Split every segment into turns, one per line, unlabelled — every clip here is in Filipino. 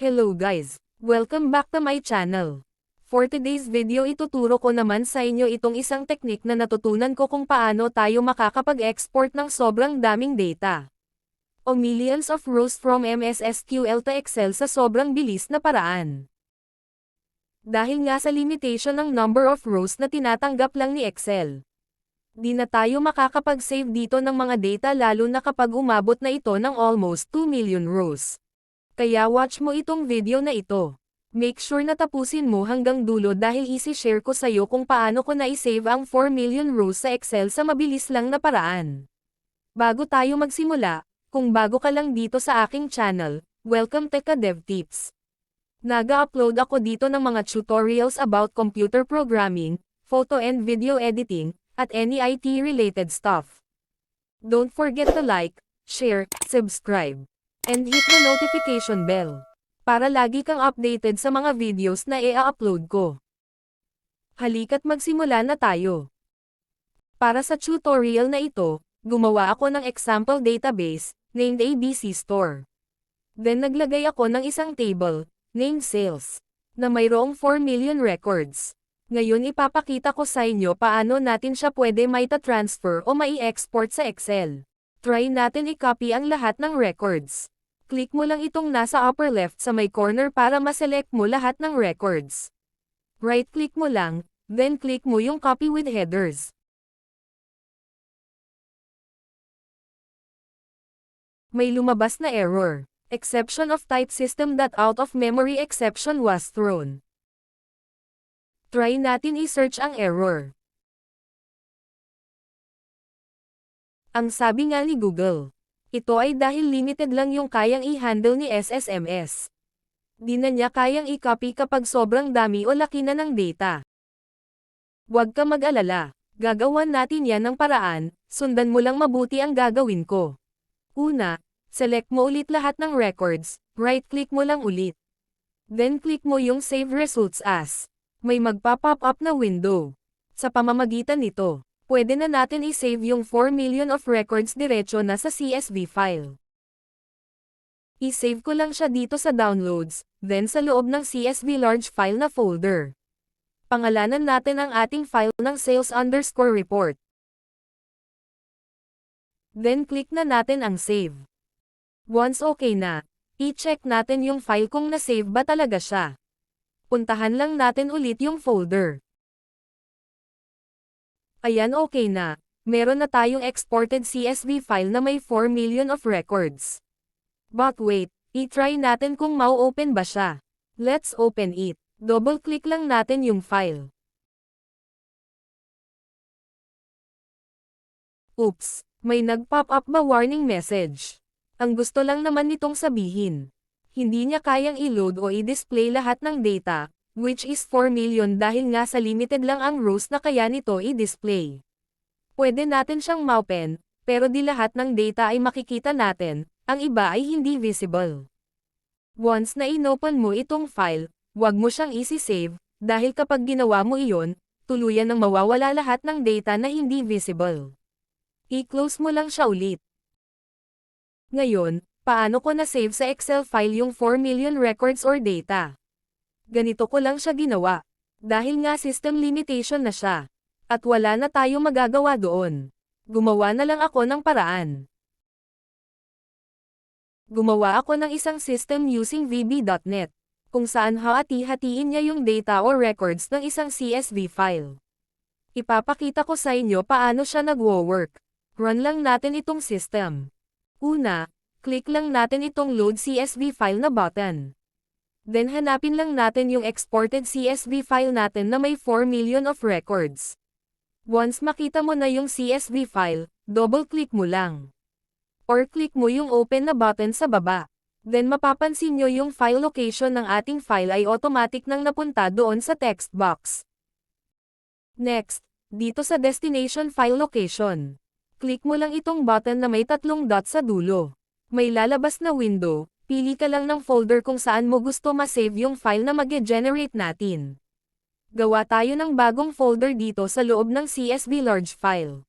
Hello guys! Welcome back to my channel. For today's video ituturo ko naman sa inyo itong isang teknik na natutunan ko kung paano tayo makakapag-export ng sobrang daming data o millions of rows from MS SQL to Excel sa sobrang bilis na paraan. Dahil nga sa limitation ng number of rows na tinatanggap lang ni Excel, di na tayo makakapag-save dito ng mga data lalo na kapag umabot na ito ng almost 2 million rows. Kaya watch mo itong video na ito. Make sure na tapusin mo hanggang dulo dahil isi-share ko sa'yo kung paano ko na-save ang 4 million rows sa Excel sa mabilis lang na paraan. Bago tayo magsimula, kung bago ka lang dito sa aking channel, welcome to DevTips. Naga-upload ako dito ng mga tutorials about computer programming, photo and video editing, at any IT-related stuff. Don't forget to like, share, subscribe, and hit the notification bell para lagi kang updated sa mga videos na i-upload ko. Halika't magsimula na tayo. Para sa tutorial na ito, gumawa ako ng example database, named ABC Store. Then naglagay ako ng isang table, named Sales, na mayroong 4 million records. Ngayon ipapakita ko sa inyo paano natin siya pwede maita-transfer o mai-export sa Excel. Try natin i-copy ang lahat ng records. Click mo lang itong nasa upper left sa may corner para ma-select mo lahat ng records. Right-click mo lang, then click mo yung copy with headers. May lumabas na error. Exception of type system that out of memory exception was thrown. Try natin i-search ang error. Ang sabi nga ni Google, ito ay dahil limited lang yung kayang i-handle ni SSMS. Di na niya kayang i-copy kapag sobrang dami o laki na ng data. Huwag ka mag-alala, gagawan natin yan ng paraan, sundan mo lang mabuti ang gagawin ko. Una, select mo ulit lahat ng records, right-click mo lang ulit. Then click mo yung Save Results As. May magpa-pop up na window. Sa pamamagitan nito, pwede na natin i-save yung 4 million of records diretso na sa CSV file. I-save ko lang siya dito sa Downloads, then sa loob ng CSV large file na folder. Pangalanan natin ang ating file ng sales_report. Then click na natin ang save. Once okay na, i-check natin yung file kung na-save ba talaga siya. Puntahan lang natin ulit yung folder. Ayan, okay na. Meron na tayong exported CSV file na may 4 million of records. But wait, i-try natin kung mau-open ba siya. Let's open it. Double-click lang natin yung file. Oops, may nag-pop up ba warning message? Ang gusto lang naman nitong sabihin, hindi niya kayang i-load o i-display lahat ng data, which is 4 million dahil nga sa limited lang ang rows na kaya nito i-display. Pwede natin siyang ma-open, pero di lahat ng data ay makikita natin, ang iba ay hindi visible. Once na inopen mo itong file, huwag mo siyang isi-save, dahil kapag ginawa mo iyon, tuluyan nang mawawala lahat ng data na hindi visible. I-close mo lang siya ulit. Ngayon, paano ko na-save sa Excel file yung 4 million records or data? Ganito ko lang siya ginawa. Dahil nga system limitation na siya. At wala na tayo magagawa doon. Gumawa na lang ako ng paraan. Gumawa ako ng isang system using VB.NET, kung saan hati-hatiin niya yung data or records ng isang CSV file. Ipapakita ko sa inyo paano siya nagwo-work. Run lang natin itong system. Una, click lang natin itong Load CSV File na button. Then hanapin lang natin yung exported CSV file natin na may 4 million of records. Once makita mo na yung CSV file, double-click mo lang. Or click mo yung Open na button sa baba. Then mapapansin nyo yung file location ng ating file ay automatic nang napunta doon sa text box. Next, dito sa Destination File Location, click mo lang itong button na may 3 dots sa dulo. May lalabas na window. Pili ka lang ng folder kung saan mo gusto ma-save yung file na mag-generate natin. Gawa tayo ng bagong folder dito sa loob ng CSV large file.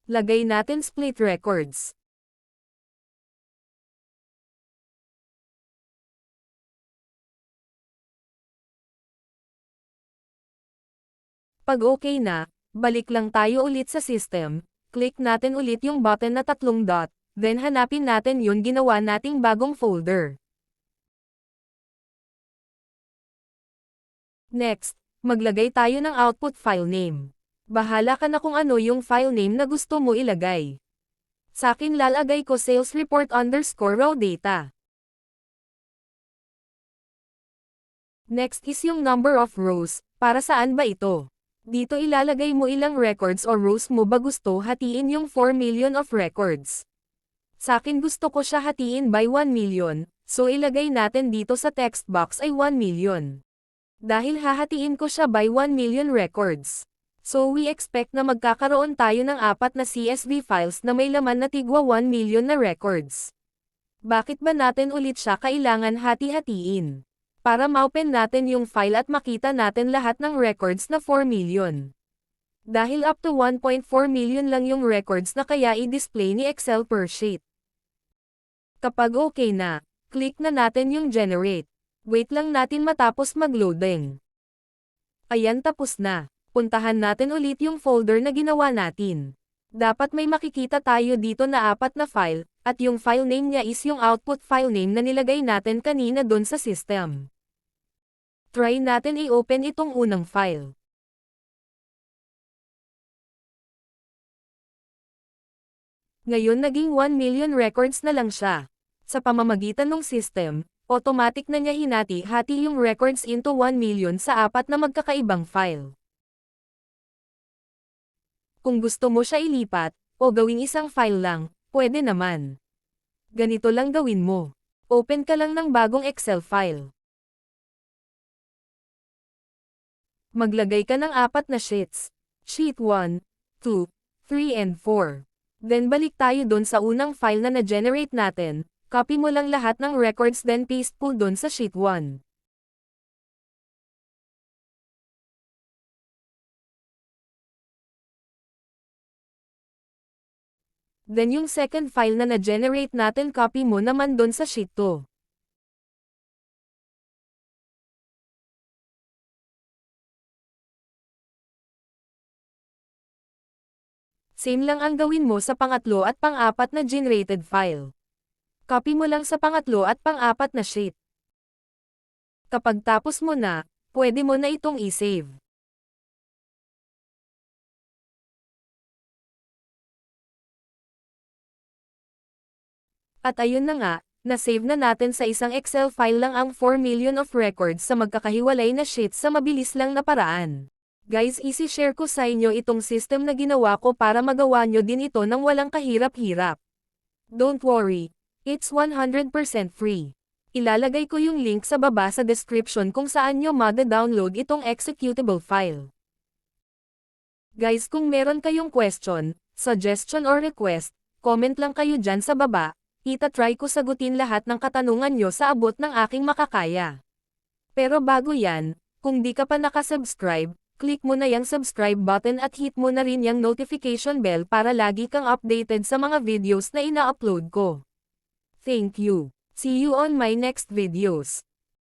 Lagay natin Split Records. Pag okay na, balik lang tayo ulit sa system, click natin ulit yung button na 3 dot, then hanapin natin yung ginawa nating bagong folder. Next, maglagay tayo ng output file name. Bahala ka na kung ano yung file name na gusto mo ilagay. Sa akin lalagay ko sales report _ raw data. Next is yung number of rows, para saan ba ito? Dito ilalagay mo ilang records o rows mo ba gusto hatiin yung 4 million of records. Sa akin gusto ko siya hatiin by 1 million, so ilagay natin dito sa text box ay 1 million. Dahil hahatiin ko siya by 1 million records. So we expect na magkakaroon tayo ng 4 na CSV files na may laman na tigwa 1 million na records. Bakit ba natin ulit siya kailangan hati-hatiin? Para ma-open natin yung file at makita natin lahat ng records na 4 million. Dahil up to 1.4 million lang yung records na kaya i-display ni Excel per sheet. Kapag okay na, click na natin yung generate. Wait lang natin matapos mag-loading. Ayan, tapos na. Puntahan natin ulit yung folder na ginawa natin. Dapat may makikita tayo dito na 4 na file, at yung file name niya is yung output file name na nilagay natin kanina dun sa system. Try natin i-open itong unang file. Ngayon naging 1 million records na lang siya. Sa pamamagitan ng system, automatic na niya hinati-hati yung records into 1 million sa 4 na magkakaibang file. Kung gusto mo siya ilipat, o gawing isang file lang, pwede naman. Ganito lang gawin mo. Open ka lang ng bagong Excel file. Maglagay ka ng 4 na sheets. Sheet 1, 2, 3 and 4. Then balik tayo dun sa unang file na na-generate natin, copy mo lang lahat ng records then paste po dun sa sheet 1. Then yung second file na na-generate natin copy mo naman dun sa sheet 2. Same lang ang gawin mo sa pangatlo at pang-4 na generated file. Copy mo lang sa pangatlo at pang-4 na sheet. Kapag tapos mo na, pwede mo na itong i-save. At ayun na nga, na-save na natin sa isang Excel file lang ang 4 million of records sa magkakahiwalay na sheets sa mabilis lang na paraan. Guys, isi-share ko sa inyo itong system na ginawa ko para magawa nyo din ito ng walang kahirap-hirap. Don't worry, it's 100% free. Ilalagay ko yung link sa baba sa description kung saan nyo ma-download itong executable file. Guys, kung meron kayong question, suggestion or request, comment lang kayo dyan sa baba, itatry ko sagutin lahat ng katanungan nyo sa abot ng aking makakaya. Pero bago yan, kung di ka pa nakasubscribe, click mo na yung subscribe button at hit mo na rin yung notification bell para lagi kang updated sa mga videos na ina-upload ko. Thank you. See you on my next videos.